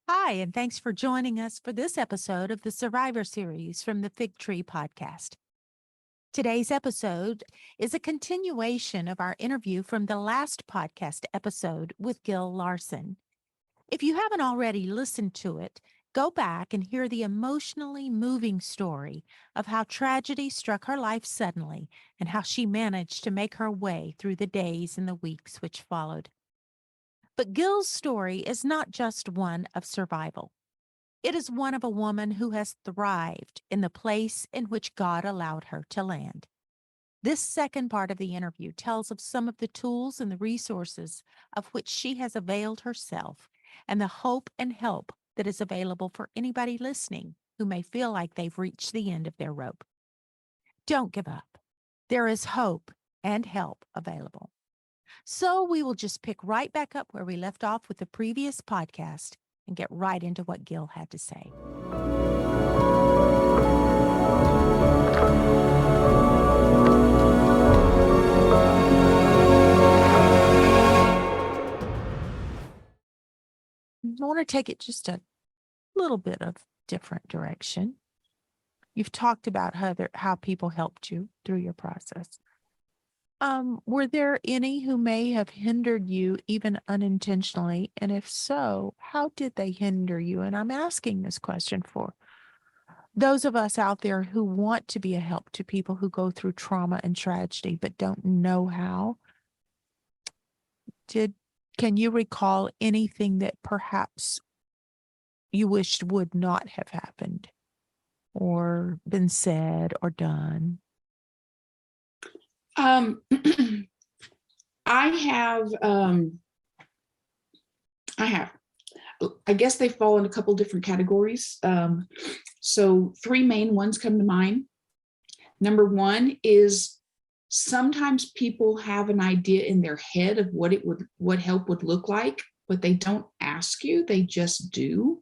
Hi, and thanks for joining us for this episode of the Survivor Series from the Fig Tree Podcast. Today's episode is a continuation of our interview from the last podcast episode with Gill Larsen. If you haven't already listened to it, go back and hear the emotionally moving story of how tragedy struck her life suddenly and how she managed to make her way through the days and the weeks which followed. But Gill's story is not just one of survival. It is one of a woman who has thrived in the place in which God allowed her to land. This second part of the interview tells of some of the tools and the resources of which she has availed herself and the hope and help that is available for anybody listening who may feel like they've reached the end of their rope. Don't give up. There is hope and help available. So we will just pick right back up where we left off with the previous podcast and get right into what Gill had to say. I want to take it just a little bit of different direction. You've talked about how people helped you through your process. Were there any who may have hindered you even unintentionally? And if so, how did they hinder you? And I'm asking this question for those of us out there who want to be a help to people who go through trauma and tragedy, but don't know how. Can you recall anything that perhaps you wished would not have happened or been said or done? I have, I guess they fall in a couple different categories. So three main ones come to mind. Number one is sometimes people have an idea in their head of what help would look like, but they don't ask you, they just do.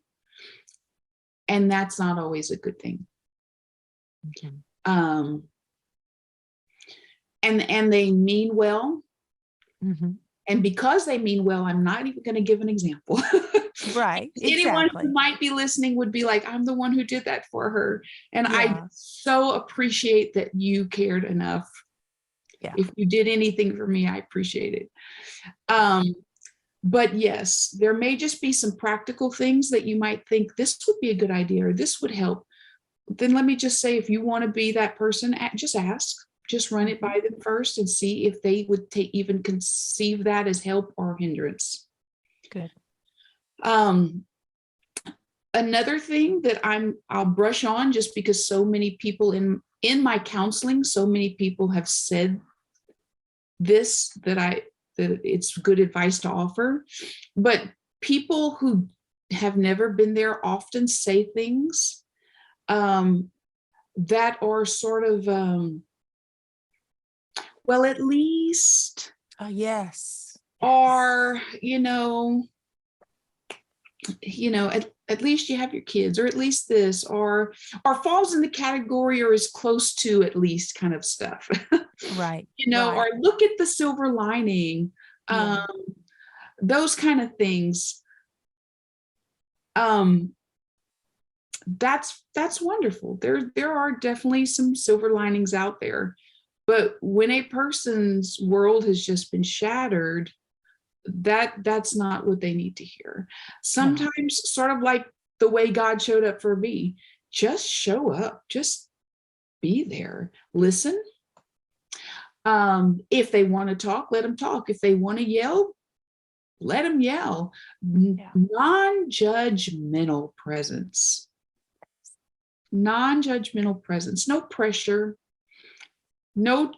And that's not always a good thing. Okay. And they mean well. Mm-hmm. And because they mean well, I'm not even going to give an example. Right. Anyone Exactly. who might be listening would be like, I'm the one who did that for her. And Yeah. I so appreciate that you cared enough. Yeah. If you did anything for me, I appreciate it. But yes, there may just be some practical things that you might think this would be a good idea or this would help. Then let me just say, if you want to be that person, just ask. Just run it by them first and see if they would even conceive that as help or hindrance. Good. Another thing that I'll brush on, just because so many people in my counseling, so many people have said this, that it's good advice to offer. But people who have never been there often say things that are sort of well, at least, Yes. or at least you have your kids, or at least this, or falls in the category, or is close to at least kind of stuff. Right. Right. Or look at the silver lining. Yeah. Those kind of things. That's wonderful. There are definitely some silver linings out there. But when a person's world has just been shattered, that's not what they need to hear. Sometimes, sort of like the way God showed up for me, just show up, just be there, listen. If they want to talk, let them talk. If they want to yell, let them yell. Yeah. Non-judgmental presence. Non-judgmental presence. No pressure. No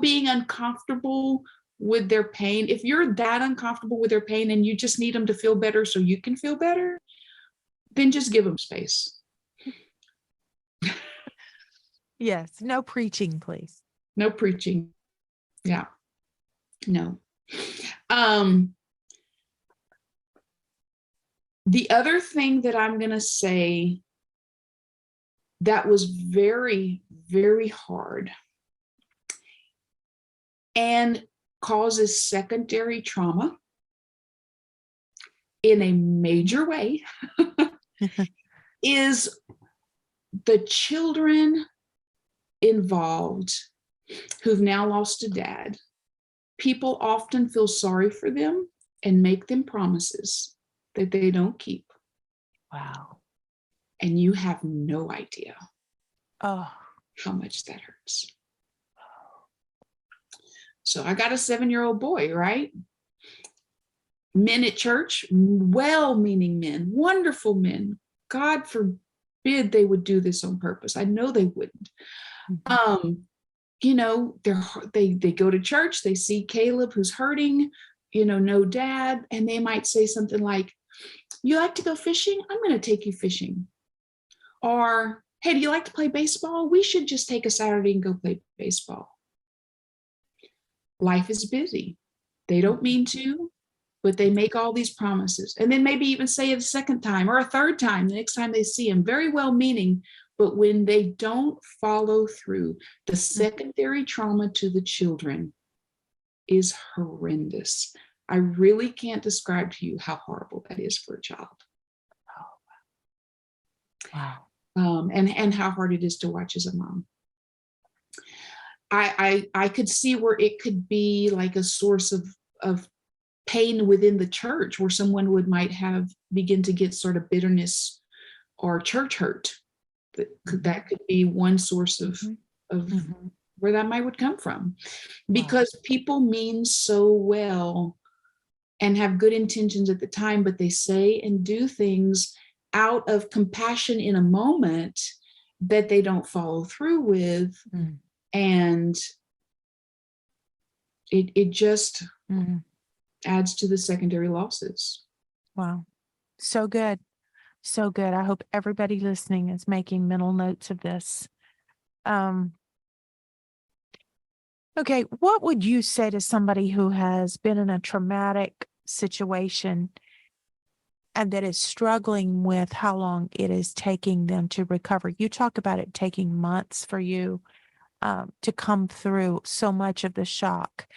being uncomfortable with their pain. If you're that uncomfortable with their pain and you just need them to feel better so you can feel better, then just give them space. Yes. No preaching, please. No preaching. Yeah. No. The other thing that I'm going to say that was very, very hard and causes secondary trauma in a major way is the children involved who've now lost a dad. People often feel sorry for them and make them promises that they don't keep. Wow. And you have no idea Oh, how much that hurts. So I got a 7-year-old boy, right? Men at church, well-meaning men, wonderful men. God forbid they would do this on purpose. I know they wouldn't. They go to church, they see Caleb who's hurting, no dad, and they might say something like, "You like to go fishing? I'm going to take you fishing." Or, "Hey, do you like to play baseball? We should just take a Saturday and go play baseball." Life is busy. They don't mean to, but they make all these promises. And then maybe even say it a second time or a third time, the next time they see him, very well meaning. But when they don't follow through, the secondary trauma to the children is horrendous. I really can't describe to you how horrible that is for a child. wow. And how hard it is to watch as a mom. I could see where it could be like a source of pain within the church, where someone might begin to get sort of bitterness or church hurt. That could be one source of where that would come from, because people mean so well and have good intentions at the time, but they say and do things out of compassion in a moment that they don't follow through with. And it just adds to the secondary losses. Wow. So good. So good. I hope everybody listening is making mental notes of this. Okay. What would you say to somebody who has been in a traumatic situation and that is struggling with how long it is taking them to recover? You talk about it taking months for you to come through so much of the shock.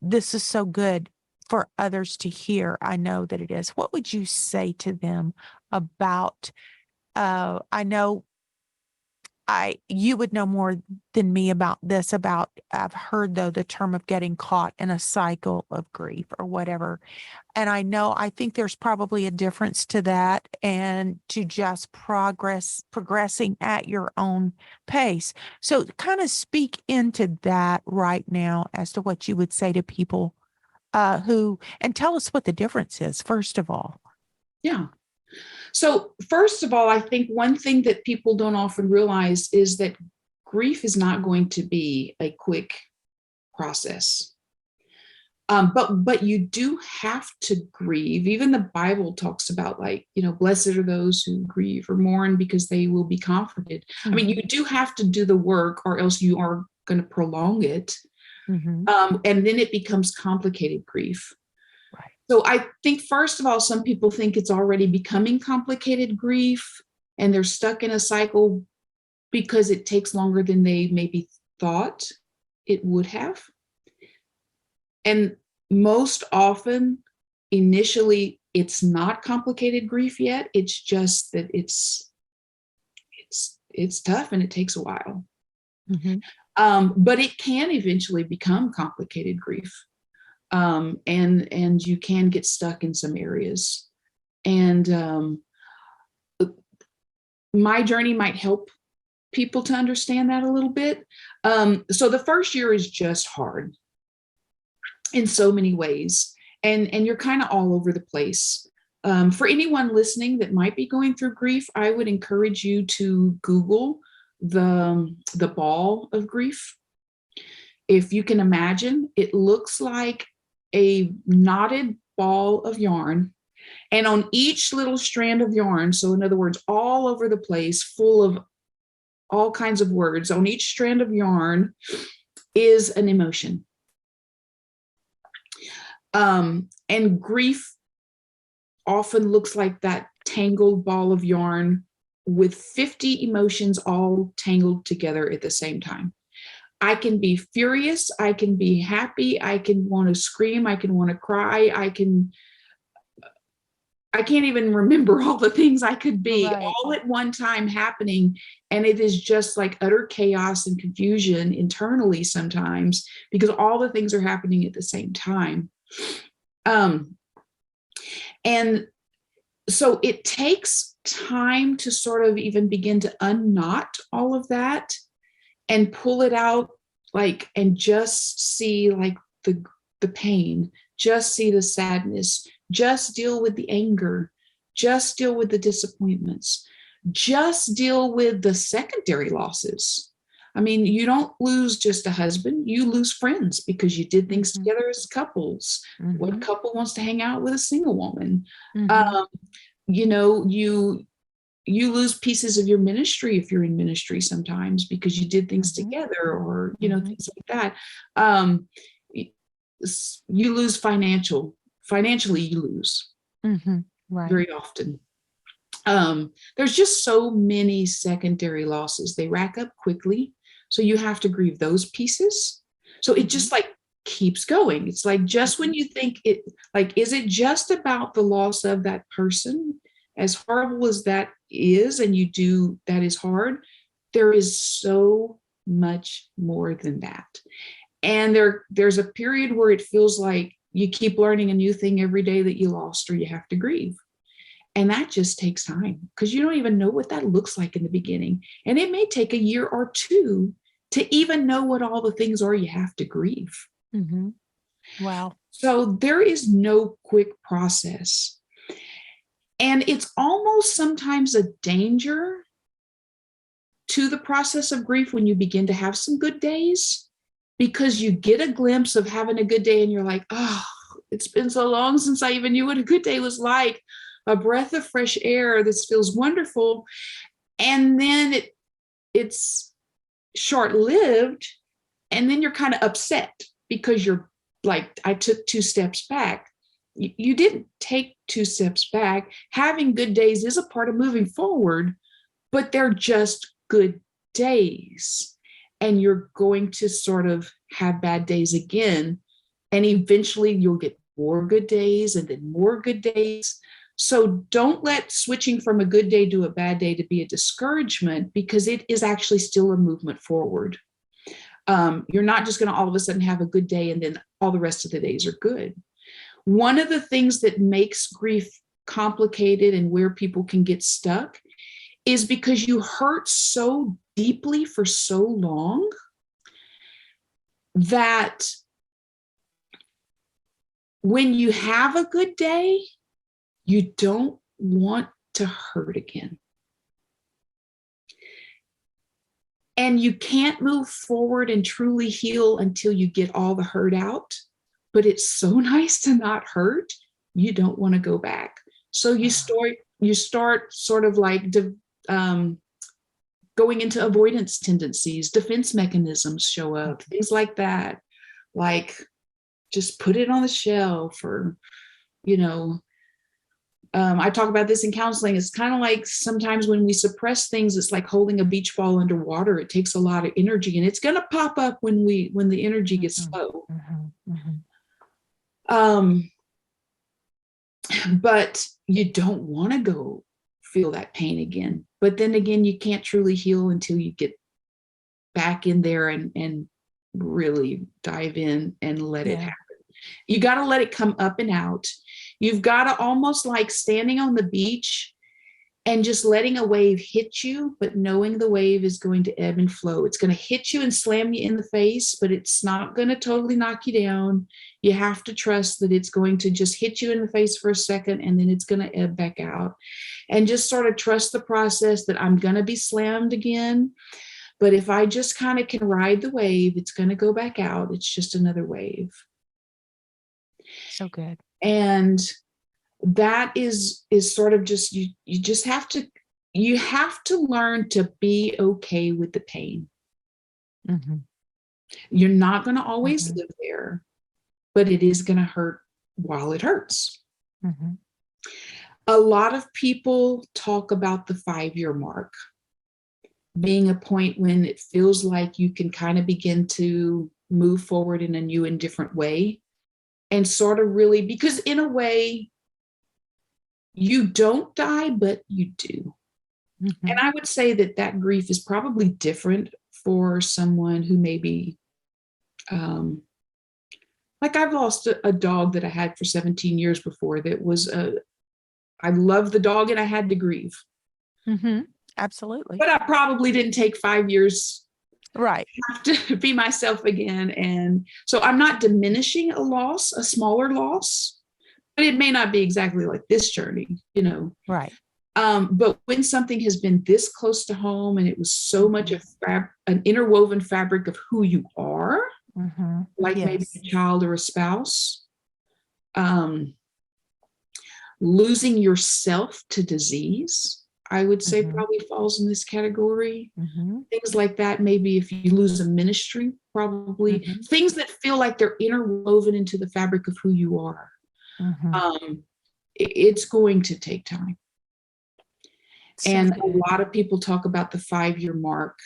This is so good for others to hear. I know that it is. What would you say to them about, I know you would know more than me about this, I've heard though the term of getting caught in a cycle of grief or whatever. And I think there's probably a difference to that and to just progressing at your own pace. So kind of speak into that right now as to what you would say to people and tell us what the difference is, first of all. Yeah. So first of all, I think one thing that people don't often realize is that grief is not going to be a quick process. But you do have to grieve. Even the Bible talks about, like, blessed are those who grieve or mourn because they will be comforted. I mean, you do have to do the work, or else you are going to prolong it. And then it becomes complicated grief. Right. So I think, first of all, some people think it's already becoming complicated grief and they're stuck in a cycle because it takes longer than they maybe thought it would have. And most often, initially, it's not complicated grief yet. It's just that it's tough and it takes a while. But it can eventually become complicated grief. And you can get stuck in some areas. And my journey might help people to understand that a little bit. So the first year is just hard in so many ways. And you're kind of all over the place. For anyone listening that might be going through grief, I would encourage you to Google the ball of grief. If you can imagine, it looks like a knotted ball of yarn, and on each little strand of yarn, so in other words, all over the place, full of all kinds of words, on each strand of yarn is an emotion. And grief often looks like that tangled ball of yarn with 50 emotions all tangled together at the same time. I can be furious, I can be happy, I can want to scream, I can want to cry, I can I can't even remember all the things I could be Right. all at one time happening. And it is just like utter chaos and confusion internally sometimes because all the things are happening at the same time. And so it takes time to sort of even begin to unknot all of that and pull it out, like, and just see like the pain, just see the sadness, just deal with the anger, just deal with the disappointments, just deal with the secondary losses. I mean, you don't lose just a husband, you lose friends because you did things Mhm. together as couples. What Mhm. couple wants to hang out with a single woman? Mhm. Um, you know, you lose pieces of your ministry if you're in ministry sometimes because you did things Mhm. together, or Mhm. things like that. um you lose financially, you lose Mhm. Right. very often. There's just so many secondary losses, they rack up quickly, so you have to grieve those pieces. So it Mhm. just like keeps going. It's like just when Mhm. you think it, like, is it just about the loss of that person, as horrible as that is, and you do that is hard, there is so much more than that. And there's a period where it feels like you keep learning a new thing every day that you lost or you have to grieve. And that just takes time because you don't even know what that looks like in the beginning. And it may take a year or two to even know what all the things are you have to grieve. Mhm. Wow. So there is no quick process. And it's almost sometimes a danger to the process of grief when you begin to have some good days, because you get a glimpse of having a good day and you're like, oh, it's been so long since I even knew what a good day was like. A breath of fresh air. This feels wonderful. And then it's short-lived, and then you're kind of upset because you're like, I took 2 steps back. You didn't take 2 steps back. Having good days is a part of moving forward, but they're just good days. And you're going to sort of have bad days again. And eventually you'll get more good days and then more good days. So don't let switching from a good day to a bad day to be a discouragement, because it is actually still a movement forward. You're not just going to all of a sudden have a good day and then all the rest of the days are good. One of the things that makes grief complicated and where people can get stuck is because you hurt so deeply for so long that when you have a good day, you don't want to hurt again. And you can't move forward and truly heal until you get all the hurt out. But it's so nice to not hurt, you don't want to go back. So you start sort of like going into avoidance tendencies, defense mechanisms show up, things like that. Like, just put it on the shelf, or, you know, I talk about this in counseling. It's kind of like sometimes when we suppress things, it's like holding a beach ball underwater. It takes a lot of energy, and it's going to pop up when the energy gets Mhm. low. Mhm. Mhm. Um, but you don't want to go feel that pain again. But then again, you can't truly heal until you get back in there and really dive in and let it Yeah. happen. You got to let it come up and out. You've got to almost like standing on the beach and just letting a wave hit you, but knowing the wave is going to ebb and flow. It's going to hit you and slam you in the face, but it's not going to totally knock you down. You have to trust that it's going to just hit you in the face for a second, and then it's going to ebb back out. And just sort of trust the process that I'm going to be slammed again. But if I just kind of can ride the wave, it's going to go back out. It's just another wave. So good. And that is sort of just, you just have to, you have to learn to be okay with the pain. Mhm. You're not going to always Mhm. live there, but it is going to hurt while it hurts. Mhm. A lot of people talk about the 5-year mark being a point when it feels like you can kind of begin to move forward in a new and different way, and sort of really, because in a way You don't die, but you do. Mhm. And I would say that that grief is probably different for someone who maybe, like I've lost a dog that I had for 17 years before that was I loved the dog and I had to grieve. Mhm. Absolutely. But I probably didn't take 5 years Right. to be myself again. And so I'm not diminishing a loss, a smaller loss, but it may not be exactly like this journey, you know. Right. But when something has been this close to home and it was so much an interwoven fabric of who you are, Mhm. like maybe a Yes. child or a spouse, um, losing yourself to disease, I would say Mhm. probably falls in this category. Mhm. Things like that, maybe if you lose a ministry, probably Mhm. things that feel like they're interwoven into the fabric of who you are. Mhm. It's going to take time. So And a good. lot of people talk about the 5 year mark,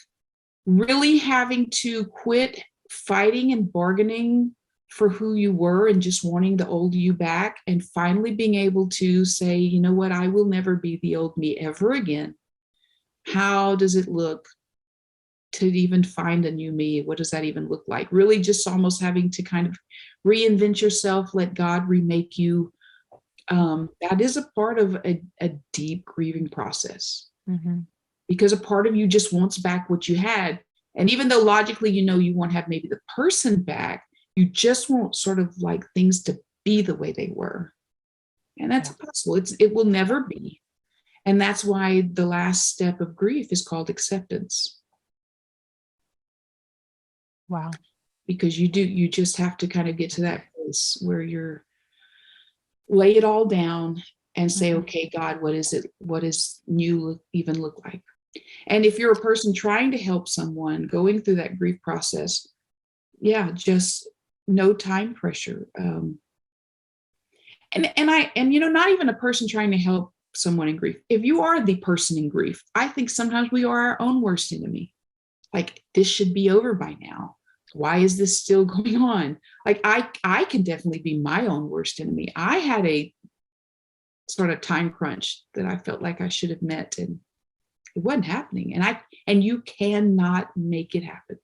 really having to quit fighting and bargaining for who you were and just wanting the old you back, and finally being able to say, you know what, I will never be the old me ever again. How does it look to even find a new me? What does that even look like? Really just almost having to kind of reinvent yourself, let God remake you. That is a part of a deep grieving process, Mhm. because a part of you just wants back what you had. And even though logically, you know, you won't have maybe the person back, you just want sort of like things to be the way they were. And that's Yeah. impossible. It will never be. And that's why the last step of grief is called acceptance, Wow. because you just have to kind of get to that place where you're lay it all down and say, Mhm. okay, God, what is it? What does new even look like? And if you're a person trying to help someone going through that grief process, yeah, just no time pressure. And you know, not even a person trying to help someone in grief. If you are the person in grief, I think sometimes we are our own worst enemy. Like, this should be over by now. Why is this still going on? Like, I can definitely be my own worst enemy. I had a sort of time crunch that I felt like I should have met, and it wasn't happening. And you cannot make it happen.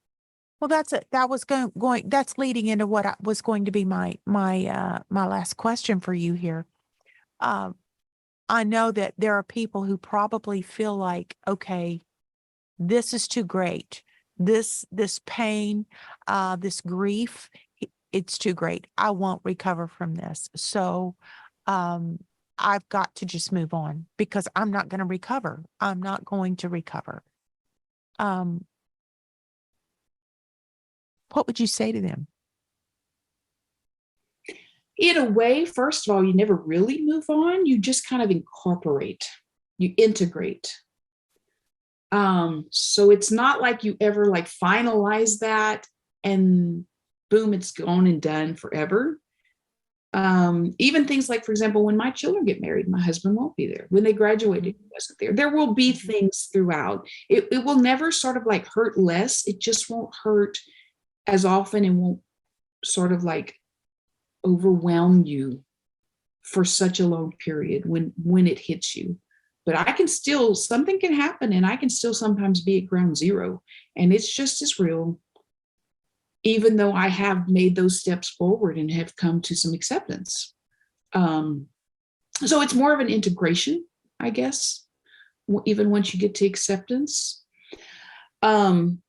Well, that's it. That was going that's leading into what was going to be my last question for you here. Um, I know that there are people who probably feel like, okay, this is too great. This pain, this grief, it's too great. I won't recover from this. So, um, I've got to just move on because I'm not going to recover. I'm not going to recover. Um, what would you say to them? In a way, first of all, you never really move on. You just kind of incorporate, you integrate. So it's not like you ever like finalize that and boom, it's gone and done forever. Even things like, for example, when my children get married, my husband won't be there. When they graduated, he wasn't there. There will be Mhm. things throughout. It will never sort of like hurt less. It just won't hurt as often and won't sort of like overwhelm you for such a long period when it hits you. But I can still, something can happen and I can still sometimes be at ground zero, and it's just as real, even though I have made those steps forward and have come to some acceptance. um, so it's more of an integration, I guess, even once you get to acceptance. um,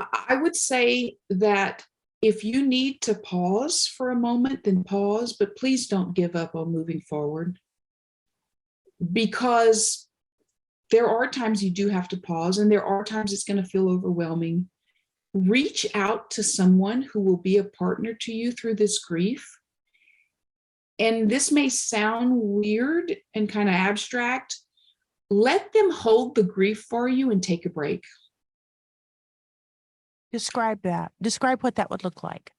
I would say that if you need to pause for a moment, then pause, but please don't give up on moving forward, because there are times you do have to pause and there are times it's going to feel overwhelming. Reach out to someone who will be a partner to you through this grief. And this may sound weird and kind of abstract. Let them hold the grief for you and take a break. Describe that. Describe what that would look like.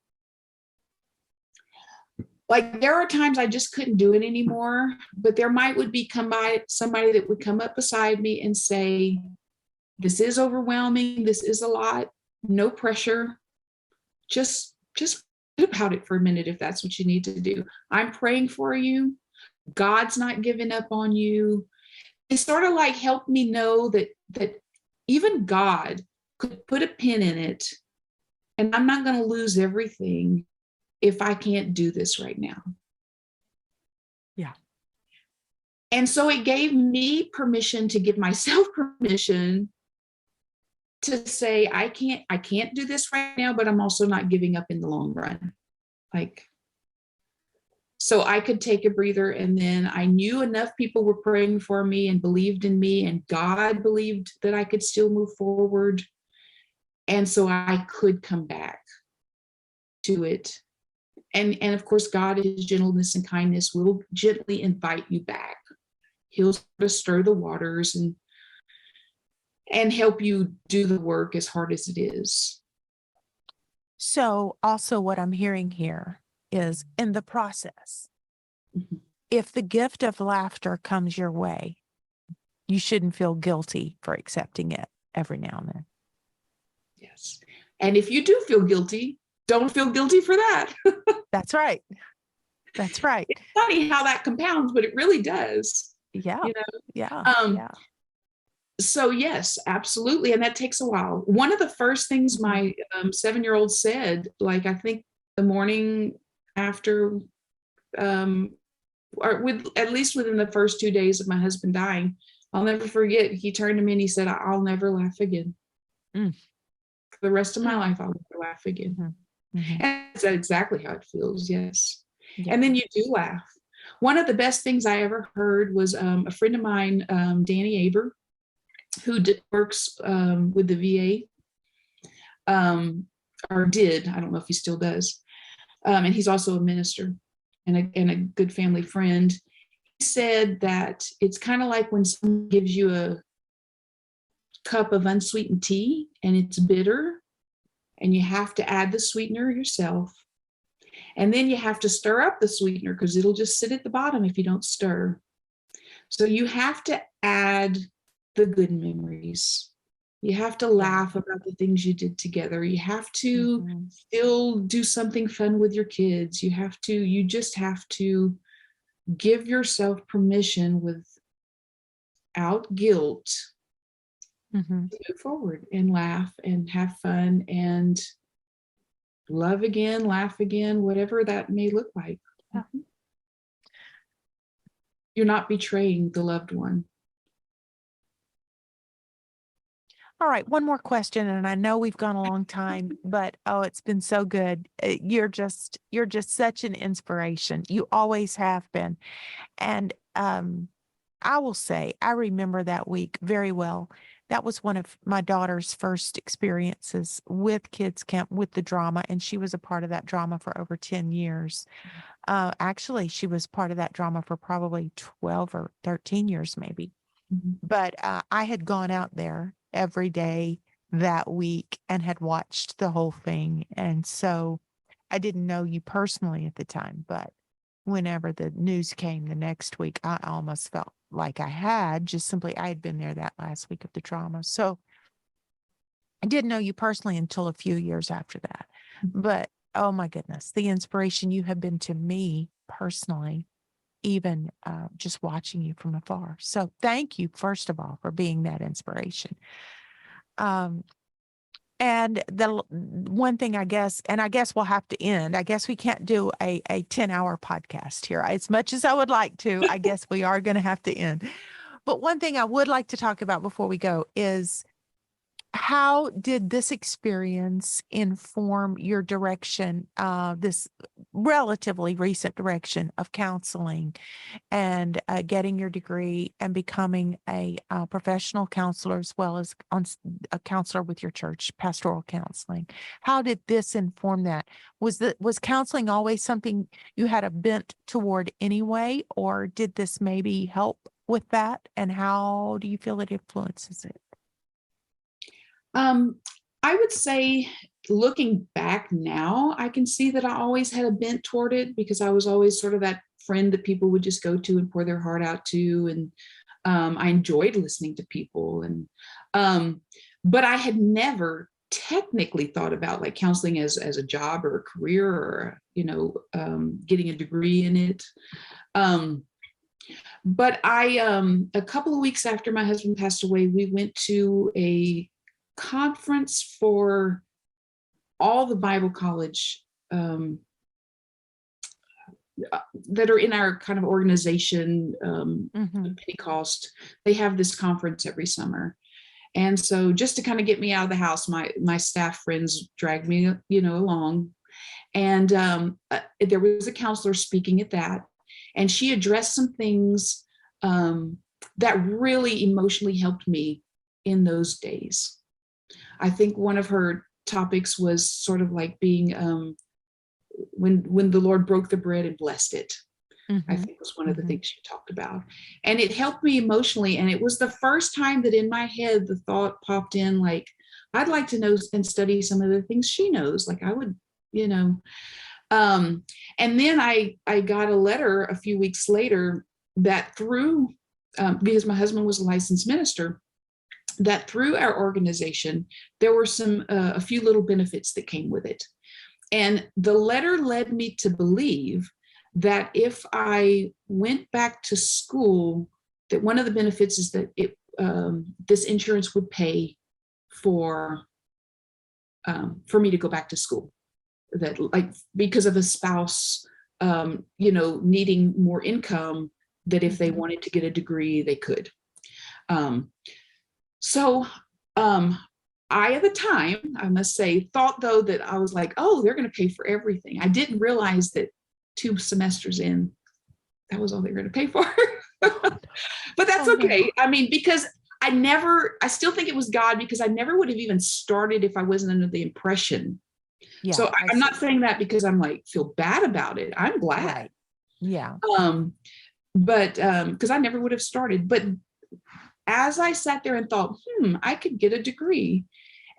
Like, there are times I just couldn't do it anymore, but there would be come by somebody that would come up beside me and say, this is overwhelming, this is a lot, no pressure, just think about it for a minute if that's what you need to do. I'm praying for you. God's not giving up on you. It sort of like helped me know that even God could put a pin in it, and I'm not going to lose everything if I can't do this right now. Yeah. And so it gave me permission to give myself permission to say, I can't do this right now, but I'm also not giving up in the long run. Like, so I could take a breather, and then I knew enough people were praying for me and believed in me, and God believed that I could still move forward. And so I could come back to it. And of course, God, in his gentleness and kindness, will gently invite you back. He'll sort of stir the waters and help you do the work as hard as it is. So also what I'm hearing here is, in the process, if the gift of laughter comes your way, you shouldn't feel guilty for accepting it every now and then. Yes. And if you do feel guilty, don't feel guilty for that. That's right. That's right. It's funny how that compounds, but it really does. Yeah. You know? Yeah. Yeah. So yes, absolutely. And that takes a while. One of the first things my 7-year-old said, like, I think the morning after, or at least within the first 2 days of my husband dying, I'll never forget. He turned to me and he said, "I'll never laugh again. For the rest of my life, I'll never laugh again." And that's exactly how it feels. Yes. Yeah. And then you do laugh. One of the best things I ever heard was a friend of mine, Danny Aber, who works with the VA, or did. I don't know if he still does. And he's also a minister and a good family friend. He said that it's kind of like when someone gives you a cup of unsweetened tea and it's bitter, and you have to add the sweetener yourself. And then you have to stir up the sweetener because it'll just sit at the bottom if you don't stir. So you have to add the good memories. You have to laugh about the things you did together. You have to still do something fun with your kids. You just have to give yourself permission without guilt to move forward and laugh and have fun and love again, laugh again, whatever that may look like. Yeah. You're not betraying the loved one. All right, one more question, and I know we've gone a long time, but it's been so good. You're just such an inspiration. You always have been. And I will say, I remember that week very well. That was one of my daughter's first experiences with kids camp, with the drama, and she was a part of that drama for over 10 years. Actually, she was part of that drama for probably 12 or 13 years, maybe. But I had gone out there every day that week and had watched the whole thing. And so I didn't know you personally at the time, but whenever the news came the next week, I almost felt like I had been there that last week of the trauma. So I didn't know you personally until a few years after that. But oh my goodness, the inspiration you have been to me personally, even just watching you from afar. So thank you, first of all, for being that inspiration. And the one thing I guess we'll have to end. I guess we can't do a 10-hour podcast here. As much as I would like to, I guess we are going to have to end. But one thing I would like to talk about before we go is, how did this experience inform your direction, this relatively recent direction of counseling and getting your degree and becoming a professional counselor, as well as a counselor with your church, pastoral counseling? How did this inform that? Was counseling always something you had a bent toward anyway, or did this maybe help with that? And how do you feel it influences it? I would say, looking back now, I can see that I always had a bent toward it, because I was always sort of that friend that people would just go to and pour their heart out to. And I enjoyed listening to people. But I had never technically thought about like counseling as a job or a career, or, getting a degree in it. But a couple of weeks after my husband passed away, we went to a conference for all the Bible college that are in our kind of organization, Pentecost. They have this conference every summer. And so just to kind of get me out of the house, my staff friends dragged me, along. And there was a counselor speaking at that. And she addressed some things that really emotionally helped me in those days. I think one of her topics was sort of like being when the Lord broke the bread and blessed it. I think was one of the things she talked about. And it helped me emotionally. And it was the first time that in my head, the thought popped in, like, I'd like to know and study some of the things she knows. Like I would, and then I got a letter a few weeks later that through, because my husband was a licensed minister, that through our organization, there were a few little benefits that came with it. And the letter led me to believe that if I went back to school, that one of the benefits is that this insurance would pay for me to go back to school. That, like, because of a spouse, needing more income, that if they wanted to get a degree, they could. So I, at the time, I must say, thought though that I was like, oh, they're going to pay for everything. I didn't realize that 2 semesters in, that was all they were going to pay for. But that's okay. I mean, because I still think it was God, because I never would have even started if I wasn't under the impression. Yeah, so I'm not saying that because I'm like, feel bad about it. I'm glad. Right. Yeah. But because I never would have started. But as I sat there and thought, I could get a degree.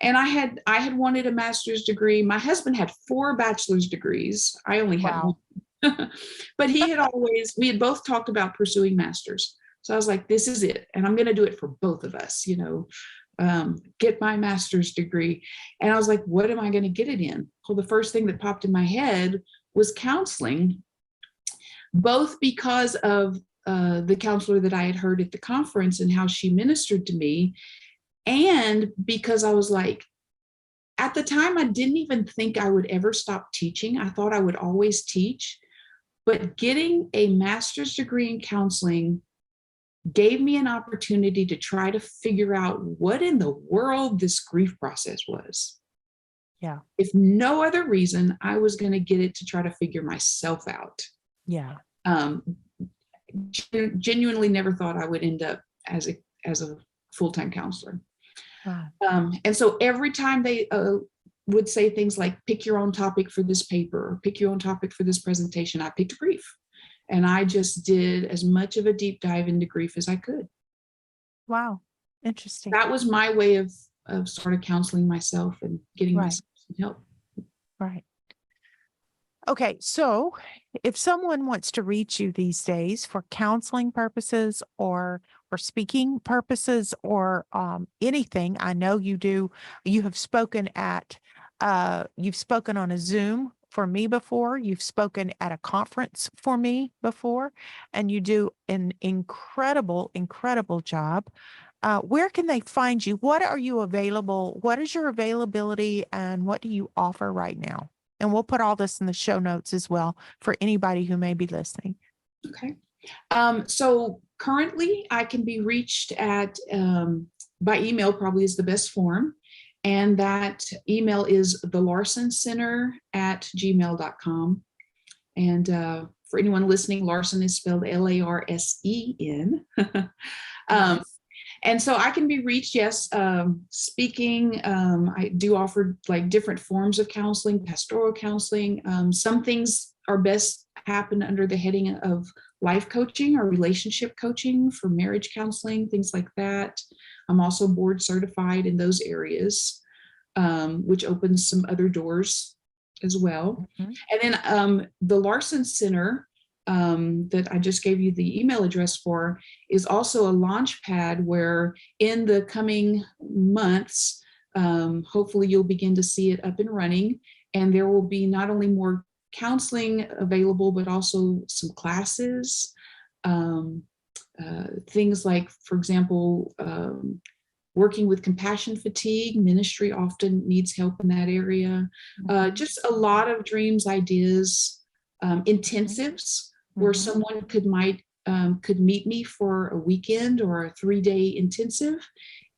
And I had wanted a master's degree. My husband had 4 bachelor's degrees. I only had one. But we had both talked about pursuing masters. So I was like, this is it. And I'm going to do it for both of us, get my master's degree. And I was like, what am I going to get it in? Well, the first thing that popped in my head was counseling, both because of the counselor that I had heard at the conference and how she ministered to me. And because I was like, at the time, I didn't even think I would ever stop teaching. I thought I would always teach. But getting a master's degree in counseling gave me an opportunity to try to figure out what in the world this grief process was. Yeah. If no other reason, I was going to get it to try to figure myself out. Yeah. Genuinely never thought I would end up as a full-time counselor. Wow. And so every time they would say things like, pick your own topic for this paper, or pick your own topic for this presentation, I picked grief. And I just did as much of a deep dive into grief as I could. Wow. Interesting. That was my way of sort of counseling myself and getting myself some help. Right. Okay. So if someone wants to reach you these days for counseling purposes or for speaking purposes or anything, I know you have spoken you've spoken on a Zoom for me before, you've spoken at a conference for me before, and you do an incredible, incredible job. Where can they find you? What are you available? What is your availability and what do you offer right now? And we'll put all this in the show notes as well for anybody who may be listening. Okay. So currently I can be reached at by email, probably is the best form. And that email is thelarsencenter@gmail.com. And for anyone listening, Larsen is spelled Larsen. And so I can be reached, yes, speaking. I do offer like different forms of counseling, pastoral counseling. Some things are best happen under the heading of life coaching or relationship coaching for marriage counseling, things like that. I'm also board certified in those areas, which opens some other doors as well. Mm-hmm. And then the Larsen Center that I just gave you the email address for is also a launch pad where in the coming months, hopefully you'll begin to see it up and running. And there will be not only more counseling available, but also some classes. Things like, for example, working with compassion fatigue. Ministry often needs help in that area. Just a lot of dreams, ideas, intensives where someone could meet me for a weekend or a 3-day intensive,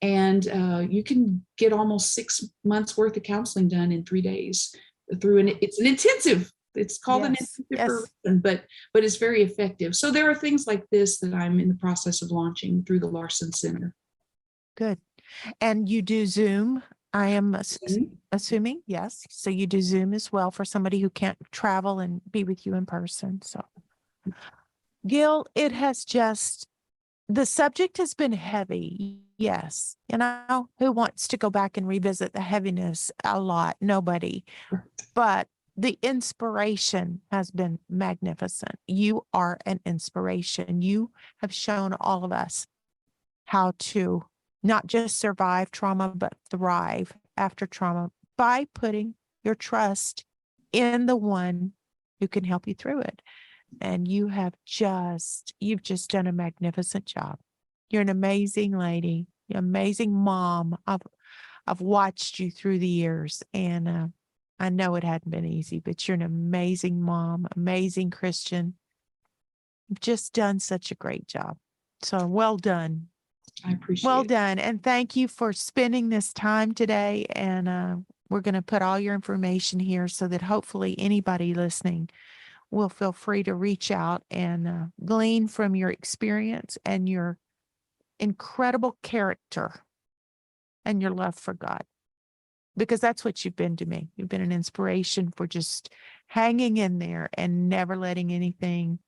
and you can get almost 6 months worth of counseling done in 3 days it's an intensive. It's called an intensive for a reason, but it's very effective. So there are things like this that I'm in the process of launching through the Larsen Center. Good. And you do Zoom, I am assuming, yes. So you do Zoom as well for somebody who can't travel and be with you in person. So, Gill, the subject has been heavy. Yes. Who wants to go back and revisit the heaviness a lot? Nobody. But the inspiration has been magnificent. You are an inspiration. You have shown all of us how to not just survive trauma, but thrive after trauma by putting your trust in the one who can help you through it. And you've just done a magnificent job. You're an amazing lady, you're an amazing mom. I've watched you through the years, and I know it hadn't been easy, but you're an amazing mom, amazing Christian. You've just done such a great job. So well done. I appreciate Well it. done. And thank you for spending this time today. And we're going to put all your information here so that hopefully anybody listening will feel free to reach out and glean from your experience and your incredible character and your love for God. Because that's what you've been to me. You've been an inspiration for just hanging in there and never letting anything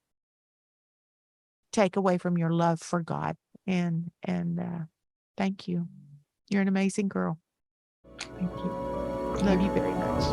take away from your love for God. And thank you. You're an amazing girl. Thank you. Love you very much.